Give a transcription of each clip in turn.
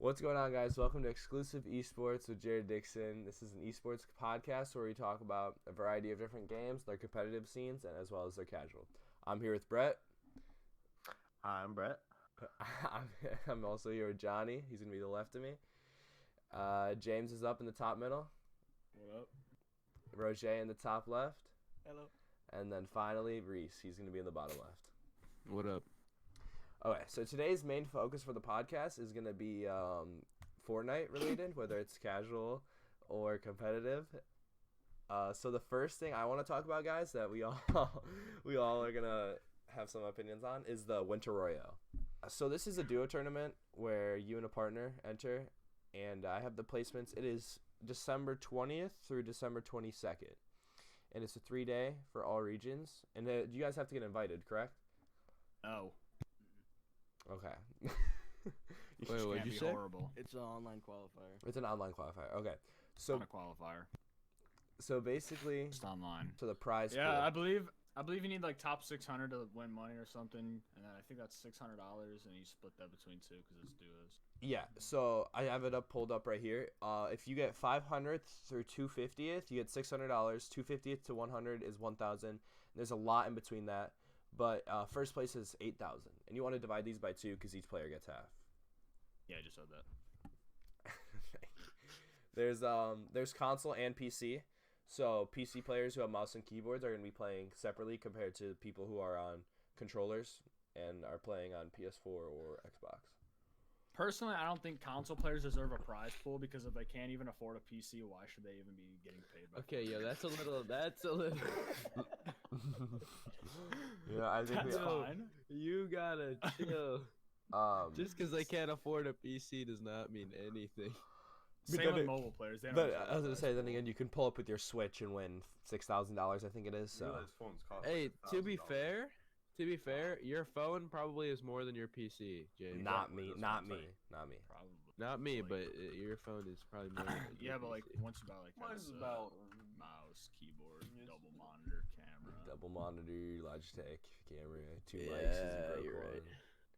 What's going on, guys? Welcome to Exclusive Esports with Jaryd Dixon. This is an esports podcast where we talk about a variety of different games, their competitive scenes, and as well as their casual. I'm here with Brett. Hi, I'm Brett. I'm also here with Johnny. He's going to be to the left of me. James is up in the top middle. What up? Roger in the top left. Hello. And then finally, Reese. He's going to be in the bottom left. What up? Okay, so today's main focus for the podcast is going to be Fortnite related, whether it's casual or competitive. So the first thing I want to talk about, guys, that we all are going to have some opinions on is the Winter Royale. So this is a duo tournament where you and a partner enter, and I have the placements. It is December 20th through December 22nd, and it's a 3-day for all regions. And you guys have to get invited, correct? Oh. Okay. Wait, what'd you say? Horrible. It's an online qualifier. It's an online qualifier. Okay. It's not a qualifier. So basically, Just online. to the prize Yeah, pool. I believe you need like top 600 to win money or something, and then I think that's $600, and you split that between two because it's duos. Yeah. So I have it pulled up right here. If you get 500th through 250th, you get $600. 250th to 100 is 1,000. There's a lot in between that. But first place is 8,000, and you want to divide these by 2 because each player gets half. Yeah, I just said that. There's console and PC. So PC players who have mouse and keyboards are going to be playing separately compared to people who are on controllers and are playing on PS4 or Xbox. Personally, I don't think console players deserve a prize pool because if they can't even afford a PC, why should they even be getting paid? Okay, yo, that's a little. Yeah, I think That's fine. You gotta chill. Just because they can't afford a PC does not mean anything. Same with mobile players. They don't But deserve I was a gonna prize say, then pool. again, you can pull up with your Switch and win $6,000. I think it is. So Hey, to be fair, your phone probably is more than your PC, James. not me. Probably. Not me, Like- but your phone is probably more. Than your Yeah, but like PC. once you buy like Mine's headset, about mouse, keyboard, double monitor, camera. double monitor, Logitech camera, 2 mics. Yeah, is a you're broke right. one.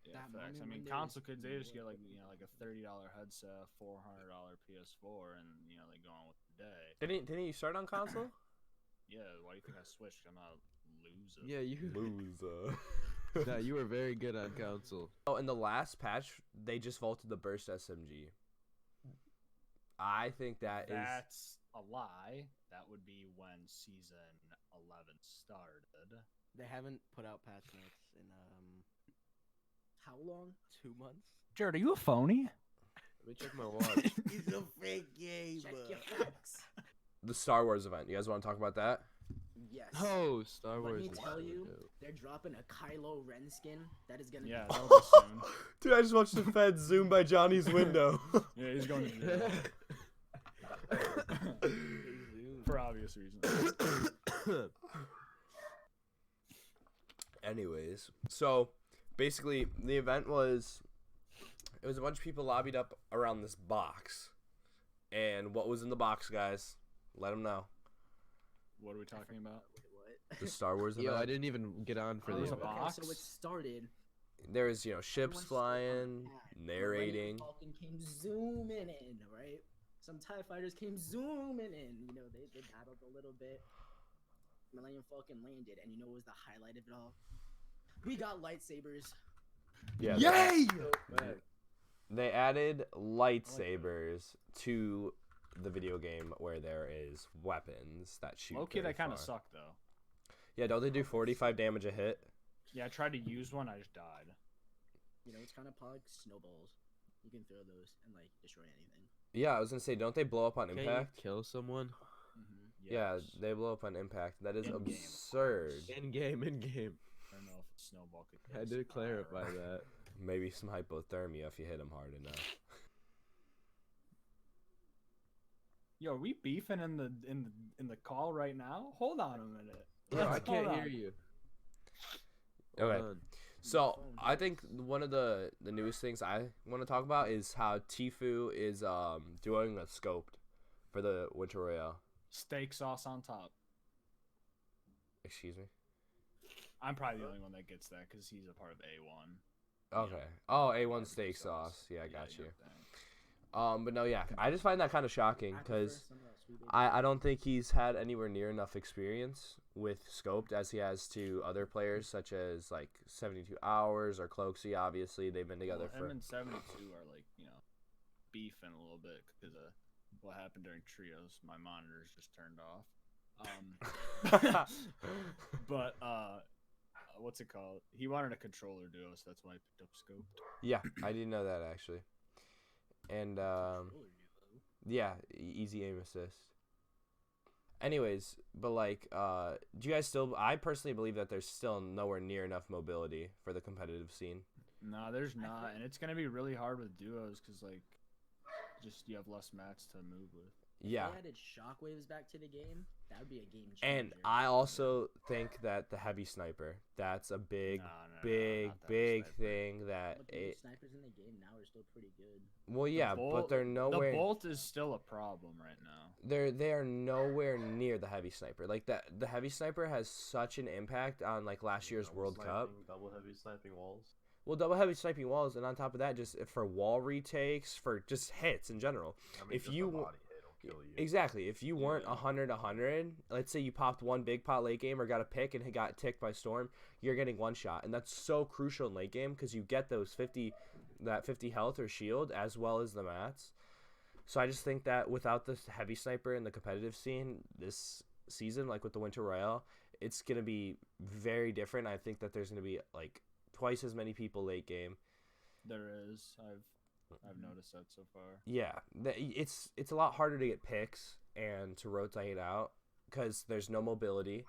Yeah, That facts. I money mean, Monday console is kids, they just get way like like a $30 headset, $400 PS4, and they go on with the day. Didn't you start on console? Yeah, why do you think I switched? I'm not a loser. Yeah, you. Loser. No, you were very good on console. Oh, in the last patch, they just vaulted the burst SMG. I think that's a lie. That would be when season 11 started. They haven't put out patch notes in how long? 2 months? Jared, are you a phony? Let me check my watch. He's a fake gamer. Check your facts. the Star Wars event. You guys want to talk about that? Yes. Oh, Star Wars. Let me is tell so you, dope. they're dropping a Kylo Ren skin that is gonna Yeah, be that'll be soon. Dude, I just watched the Fed zoom by Johnny's window. Yeah, he's going to jail. For obvious reasons. Anyways, so basically the event was a bunch of people lobbied up around this box, and what was in the box, guys? Let them know. What are we talking about? Wait, what? The Star Wars Yo, event. I didn't even get on for Oh, the there's a event. box? So it started. There was ships everyone stood flying, on a pad. narrating. Millennium Falcon came zooming in, right? Some TIE fighters came zooming in. They battled a little bit. Millennium Falcon landed, and what was the highlight of it all? We got lightsabers. Yeah. Yay! They added lightsabers to the video game where there is weapons that shoot. Okay, very that kind of far. sucked though. Yeah, don't they do 45 damage a hit? Yeah, I tried to use one, I just died. It's kind of pog snowballs. You can throw those and destroy anything. Yeah, I was gonna say, don't they blow up on Can impact? you kill someone? Yeah, Yes. they blow up on impact. That is In-game, of absurd. course. In game. I don't know if a snowball could. I had to clarify that. Maybe some hypothermia if you hit them hard enough. Yo, are we beefing in the call right now? Hold on a minute. Bro, I Hold can't on. hear you. Okay. Hold on. So I think one of the newest things I want to talk about is how Tfue is doing a scoped for the Winter Royale. Steak sauce on top. Excuse me. I'm probably the only one that gets that because he's a part of A1. Okay. Oh, A1 Barbecue steak sauce. Yeah, I got you. know that. But no, yeah, I just find that kind of shocking I prefer because some of those sweet baby I don't think he's had anywhere near enough experience with Scoped as he has to other players such as like 72 Hours or Cloaksy. Obviously, they've been together Him for. and 72 are like, beefing a little bit because of what happened during trios. My monitors just turned off. But what's it called? He wanted a controller duo, so that's why I picked up Scoped. Yeah, I didn't know that actually. And yeah, easy aim assist. Anyways, but like, do you guys still? I personally believe that there's still nowhere near enough mobility for the competitive scene. No, there's not, and it's gonna be really hard with duos because like, just you have less mats to move with. Yeah. If they added shockwaves back to the game, that would be a game changer. And I also think that the heavy sniper, that's a big, not big the heavy sniper. thing that But the snipers in the game now are still pretty good. Well, yeah, but they're nowhere. The bolt is still a problem right now. They are nowhere near the heavy sniper. Like that, the heavy sniper has such an impact on like last year's World Cup. Double heavy sniping walls. Well, double heavy sniping walls, and on top of that, just for wall retakes, for just hits in general. I mean, If just you a body hit will kill you. Exactly. If you weren't 100, let's say you popped one big pot late game or got a pick and got ticked by Storm, you're getting one shot, and that's so crucial in late game because you get those 50 health or shield as well as the mats. So I just think that without the heavy sniper in the competitive scene this season, like with the Winter Royale, it's gonna be very different. I think that there's gonna be like twice as many people late game. There is. I've noticed that so far. Yeah, it's a lot harder to get picks and to rotate out because there's no mobility,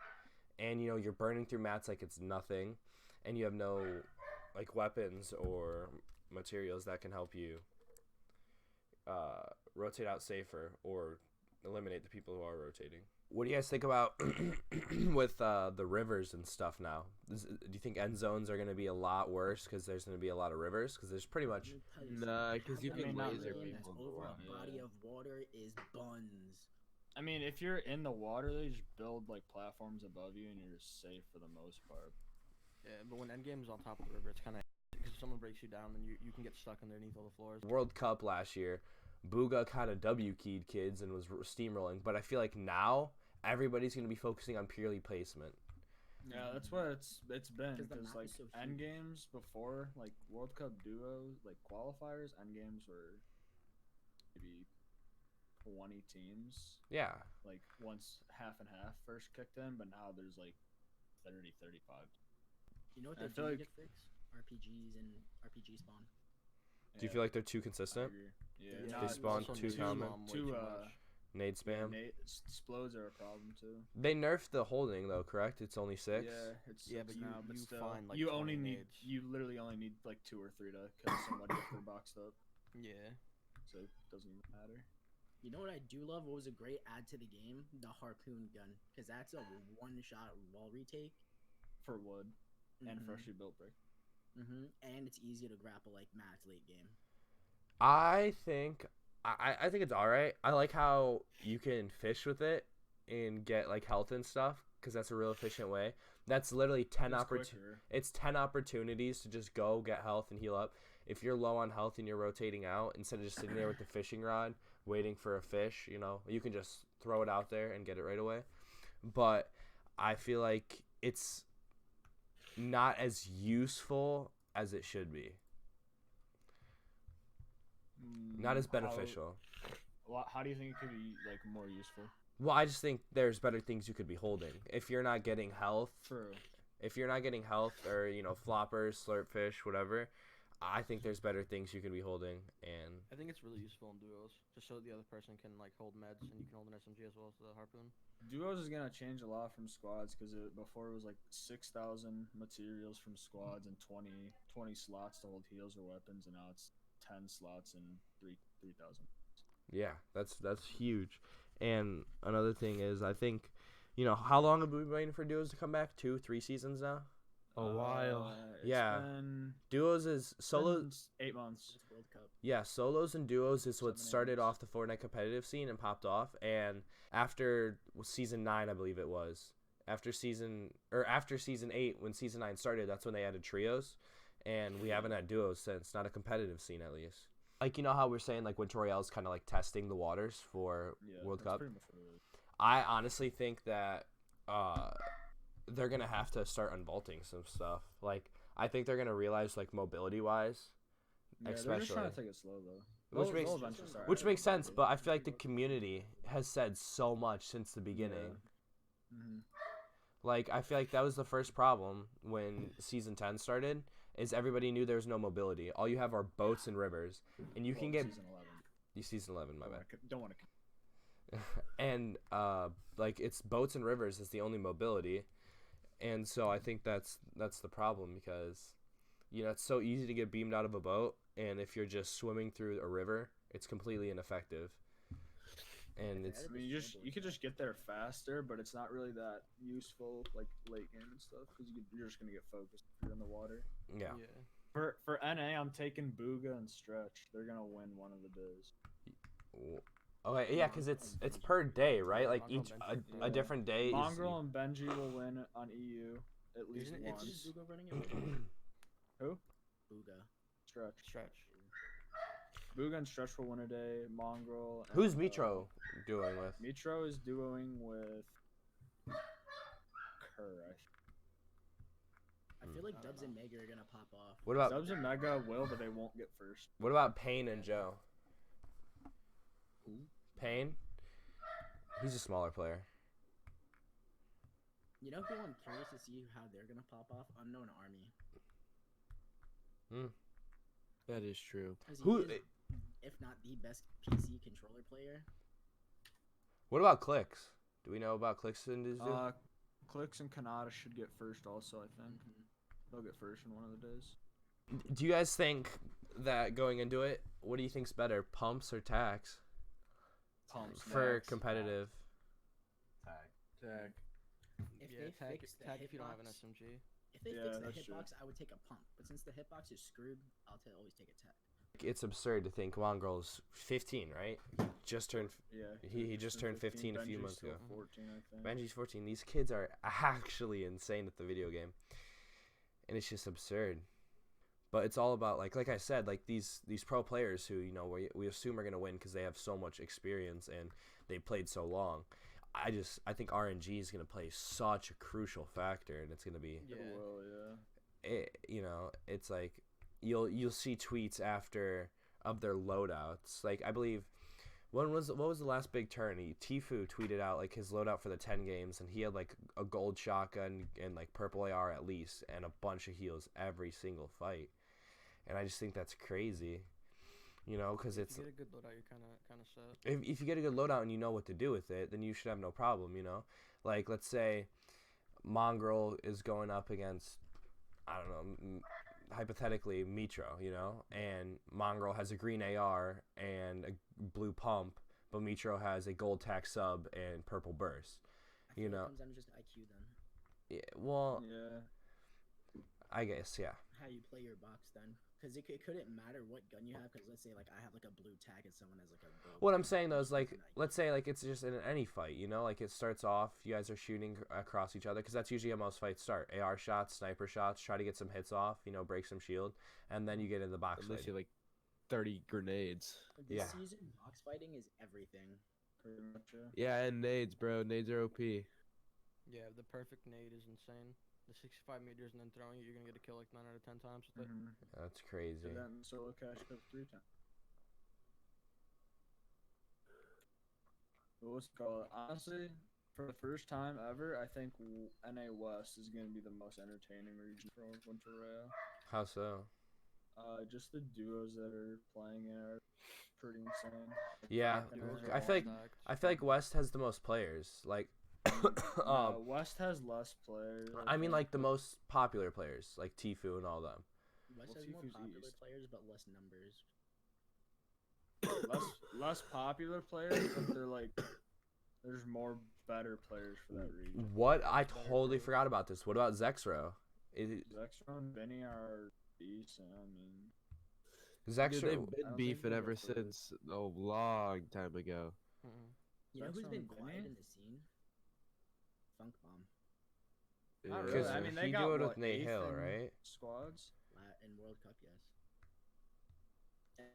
and you're burning through mats like it's nothing, and you have no like weapons or materials that can help you rotate out safer or eliminate the people who are rotating. What do you guys think about with the rivers and stuff now? Do you think end zones are going to be a lot worse because there's going to be a lot of rivers? Because there's pretty much... Nah, because you can laser That's people. over a body of water is buns. I mean, if you're in the water, they just build like platforms above you, and you're just safe for the most part. Yeah, but when endgame's on top of the river, it's kind of because if someone breaks you down, then you can get stuck underneath all the floors. World Cup last year, Booga kind of W-keyed kids and was steamrolling, but I feel like now everybody's going to be focusing on purely placement. Yeah, that's what it's been Because the because map like is so huge. end games before like World Cup duos like qualifiers, end games were maybe 20 teams. Yeah. Like once half and half first kicked in, but now there's like 30, 35. You know what I they feel do like- get fixed? RPGs and RPG spawn. Do you feel like they're too I consistent? agree. Yeah, Yeah, no, They it's spawn also too common. Two Nade spam? explodes are a problem too. They nerfed the holding though, correct? It's only 6? Yeah, it's Yeah, six but now, but you still, find, like, you 20 only need nades. you literally only need like 2 or 3 to kill somebody if they're boxed up, Yeah. so it doesn't even matter. You know what I do love? What was a great add to the game? The harpoon gun, because that's a one-shot wall retake. For wood and Mhm. freshly built brick. And it's easy to grapple like mats late game. I think it's all right. I like how you can fish with it and get like health and stuff because that's a real efficient way. That's literally 10 It's opportunities. quicker. It's 10 opportunities to just go get health and heal up. If you're low on health and you're rotating out, instead of just sitting there with the fishing rod waiting for a fish, you can just throw it out there and get it right away. But I feel like it's not as useful as it should be. Not as beneficial. How do you think it could be like more useful? Well, I just think there's better things you could be holding. If you're not getting health, True. or floppers, slurpfish, whatever, I think there's better things you could be holding. And I think it's really useful in duos, just so the other person can like hold meds and you can hold an SMG as well as the harpoon. Duos is gonna change a lot from squads because before it was like 6,000 materials from squads and 20 slots to hold heals or weapons, and now it's 10 slots and 3,000. yeah, that's huge. And another thing is, I think, how long have we been waiting for duos to come back? 2-3 seasons now. A while. It's Yeah. been, Duos is solo. been 8 months. It's World Cup. Yeah, solos and duos is what 7 started months. off the Fortnite competitive scene and popped off. And after season 9, I believe it was, after season 8, when season 9 started, that's when they added trios, and we haven't had duos since. Not a competitive scene, at least. like you know how we're saying like Winter Royale is kind of like testing the waters for Yeah, World that's Cup. pretty much what it is. I honestly think that they're gonna have to start unbolting some stuff. Like I think they're gonna realize like mobility wise, Yeah, they're just trying especially. to take it slow though. Which They'll makes eventually start which adding makes sense, mobility. but I feel like the community has said so much since the beginning. Mhm. Like I feel like that was the first problem when season 10 started. Is everybody knew there was no mobility. All you have are boats and rivers, and you can get season 11. season 11. My bad. Don't want to. And like it's boats and rivers is the only mobility, and so I think that's the problem because you know it's so easy to get beamed out of a boat, and if you're just swimming through a river it's completely ineffective, and it's I mean, you could just get there faster, but it's not really that useful like late game and stuff because you're just gonna get focused if you're in the water. yeah. For NA, I'm taking Booga and Stretch. They're gonna win one of the days. Okay, yeah, because it's per day, right? Like each a different day. Mongrel and Benji will win on EU at least Isn't once. it's Booga running it? Who? Booga. Stretch. Booga and Stretch will win a day. Mongrel. And, Who's Mitro doing with? Mitro is doing with Kerr. I feel like Dubs and Mega are gonna pop off. What about Dubs and Mega will, but they won't get first. what about Payne and Joe? Who? Payne? He's a smaller player. You know who I'm curious to see how they're gonna pop off? Unknown Army. That is true. 'Cause he Who? is, if not the best PC controller player. What about Clicks? Do we know about Clicks and Dizu? Clicks and Kanata should get first also, I think. They'll get first in one of the days. Do you guys think that going into it, what do you think's better, pumps or tax Pumps. for next. competitive? Tag. If Yeah, they tag, fix the tag if you don't have an hitbox, SMG. if they Yeah, fix the that's true. hitbox, I would take a pump. But since the hitbox is screwed, I'll always take a tag. It's absurd to think Mongrel's 15, right? Just turned. Yeah. He just turned 15 a few Benji's months still ago. 14, I think. Benji's 14. These kids are actually insane at the video game, and it's just absurd. But it's all about like I said, like these pro players who we assume are gonna win because they have so much experience and they played so long. I think RNG is gonna play such a crucial factor, and it's gonna be Yeah. It will, yeah. it's like you'll see tweets after of their loadouts. Like I believe what was the last big turn? Tfue tweeted out like his loadout for the 10 games, and he had like a gold shotgun and like purple AR at least, and a bunch of heals every single fight. And I just think that's crazy, because If it's you get a good loadout, you're kind of set. if you get a good loadout and you know what to do with it, then you should have no problem, Like, let's say Mongrel is going up against, I don't know, hypothetically, Mitro, and Mongrel has a green AR and a blue pump, but Mitro has a gold tac sub and purple burst, I feel It comes down to just IQ then. Yeah, well, Yeah. I guess, yeah. How you play your box then. Because it couldn't matter what gun you have. Because let's say like I have like a blue tag and someone has like a gold What tag. I'm saying though is like, Different IQ. let's say like it's just in any fight, like it starts off, you guys are shooting across each other because that's usually how most fights start. AR shots, sniper shots, try to get some hits off, break some shield, and then you get in the box At least fight. you have, like 30 grenades. This Yeah. season, box fighting is everything. Pretty much, yeah. Yeah, and nades, bro. Nades are OP. Yeah, the perfect nade is insane. The 65 meters and then throwing it, you're gonna get a kill like 9 out of 10 times with it. Mhm. That's crazy. And then solo cash comes 3 times. But what's it called? Honestly, for the first time ever, I think NA West is going to be the most entertaining region for Winter Royale. How so? Just the duos that are playing it are pretty insane. Yeah, Duos are I all feel like stacked. I feel like West has the most players. Like, West has less players. I mean think, like the but- most popular players, like Tfue and all them. West Well, has more Tifu's popular East. players but less numbers. less popular players, but they're like there's more better players for that region. What? I totally forgot about this. What about Zexro? Zexro and Benny are decent. I mean, Dude, Zexro. they've I been don't beefing think ever they'll go since a long time ago. Mhm. You know who's Zexro been and quiet Vinny? in the scene? Funk Bomb Not Yeah. really. I mean, they he got do it what, with Nate 8th Hill, in right? Squads. in World Cup, yes.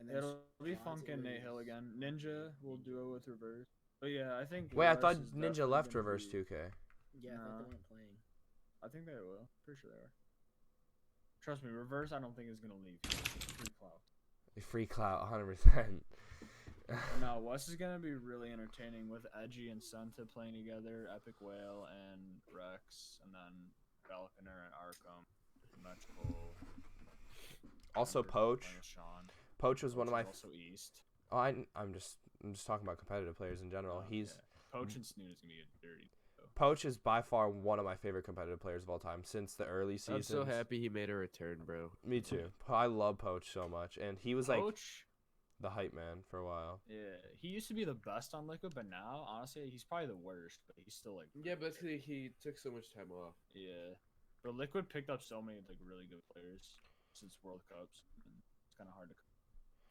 And then It'll be squads, it Funk and Nate was- Hill again. Ninja will duo with Reverse. But yeah, I think. Wait, I thought Reverse is Ninja definitely left gonna Reverse be- 2K. Yeah, I thought Nah. they weren't playing. I think they will. Pretty sure they are. Trust me, Reverse. I don't think is gonna leave. Free clout. Free clout, 100%. No, West is gonna be really entertaining with Edgy and Senta playing together, Epic Whale and Rex, and then Falconer and Arkham, Symmetrical. Also Denver Poach. playing with Sean. Poach was one of Poach my. is also East. Oh, I'm just talking about competitive players in general. Oh, He's yeah. Poach and Snoot is gonna get dirty. though. Poach is by far one of my favorite competitive players of all time since the early I'm seasons. so happy he made a return, bro. Me too. I love Poach so much, and he was like Poach, the hype man for a while. yeah, he used to be the best on Liquid, but now honestly he's probably the worst. But he's still like Yeah, but he took so much time off. yeah. But Liquid picked up so many like really good players since World Cups. And it's kind of hard to.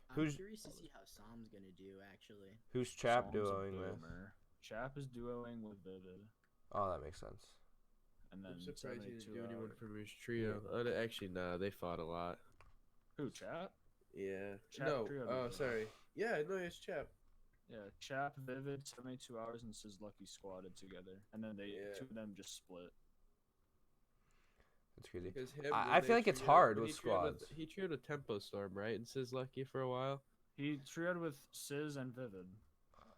I'm Who's- curious to see how Sam's gonna do actually. Who's Chap Psalm's a duoing with? boomer. Chap is duoing with Vivid, Oh, that makes sense. and then I'm surprised he didn't 72 do anyone hour- from his trio. Actually, nah, they fought a lot. Who Chap? Yeah. Chap no. trio Oh, did. sorry. Yeah, no, it's Chap. Yeah, Chap, Vivid, 72 hours, and Sis Lucky squatted together, and then Yeah. two of them just split. It's crazy. Because him, I when feel they like it's trioed- hard when with he trioed squads. He trioed with Tempo Storm, right? And Sis Lucky for a while. He trioed with Sis and Vivid.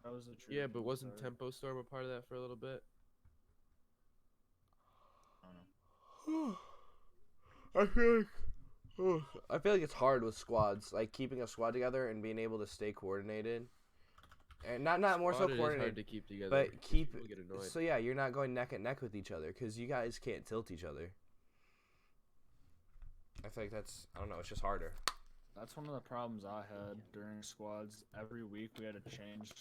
That was the trio. Yeah, but wasn't Sorry. Tempo Storm a part of that for a little bit? I don't know. I feel like it's hard with squads, like keeping a squad together and being able to stay coordinated, and not more so Squad, it is hard coordinated, to keep together. but because keep. people get annoyed. So yeah, you're not going neck and neck with each other because you guys can't tilt each other. I feel like that's, I don't know, it's just harder. That's one of the problems I had during squads. Every week we had to change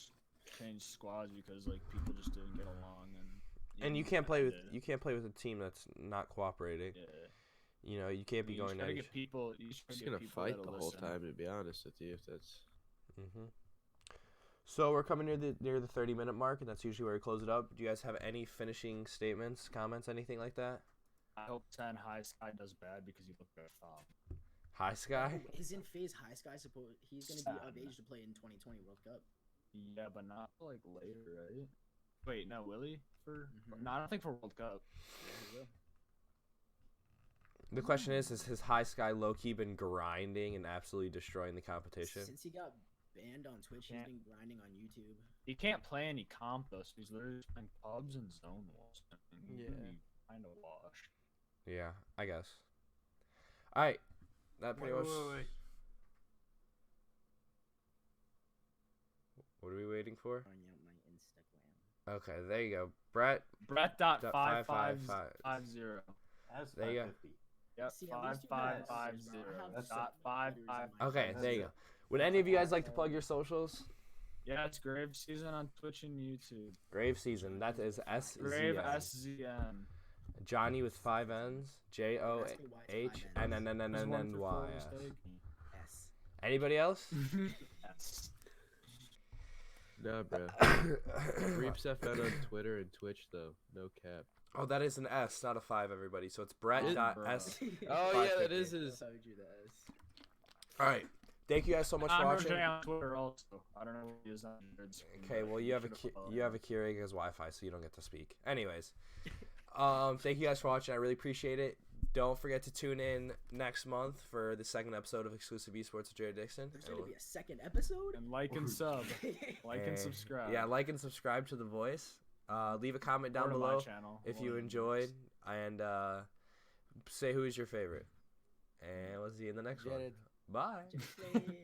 squads because like people just didn't get along, And you even can't play with ended. a team that's not cooperating. Yeah. You know, you can't be You just going gotta at get each. people. You just Just gotta gonna get people fight that'll the whole listen. time, to be honest with you. If that's So we're coming near the 30-minute mark, and that's usually where we close it up. Do you guys have any finishing statements, comments, anything like that? I hope 10 High Sky does bad because he looked at Thom. Hi, Sky. Oh, isn't FaZe High Sky supposed? He's gonna be of Sad. age to play in 2020 World Cup. Yeah, but not like later, right? Wait, no, will he? For Mhm. no, I don't think for World Cup. The question is his High Sky low-key been grinding and absolutely destroying the competition? Since he got banned on Twitch, he's Can't- been grinding on YouTube. He can't play any comp though, so he's literally just playing pubs and zone walls. Yeah. Kind of washed. Yeah, I guess. All right, that pretty much. What are we waiting for? Throwing out my Instagram. Okay, there you go, Brett. Brett dot Dot 5550. That's There you go. 550. Yep, See, at least you have messages, bro. I 5550. have That's so Dot many 55. letters in my Okay, phone. there you go. Would any of you guys like to plug your socials? Yeah, it's Grave Season on Twitch and YouTube. Grave Season. That is SZN. Grave SZN. Johnny with 5 N's. JOHNNNNNY. Yes. Anybody else? Yes. nah, bro. Reaps FN on Twitter and Twitch though. No cap. Oh, that is an S, not a 5, everybody. So it's Brett Oh, dot bro. S. Oh yeah, that is 550. his. How would you that is? All right. Thank you guys so much for I'm watching. Jay on Twitter also. I don't know what he is on Jared's screen, Okay, but well you have a should've followed you have him. a Keuriga's Wi-Fi, so you don't get to speak. Anyways, thank you guys for watching. I really appreciate it. Don't forget to tune in next month for the second episode of Exclusive Esports with Jaryd Dixon. There's gonna be a second episode. And like and sub. Like and And- subscribe. Yeah, like and subscribe to The Voice. Leave a comment Or down to my below channel. if One you of them enjoyed, videos. and say who is your favorite. And we'll see you in the next one. Jaryd. Bye. Just saying.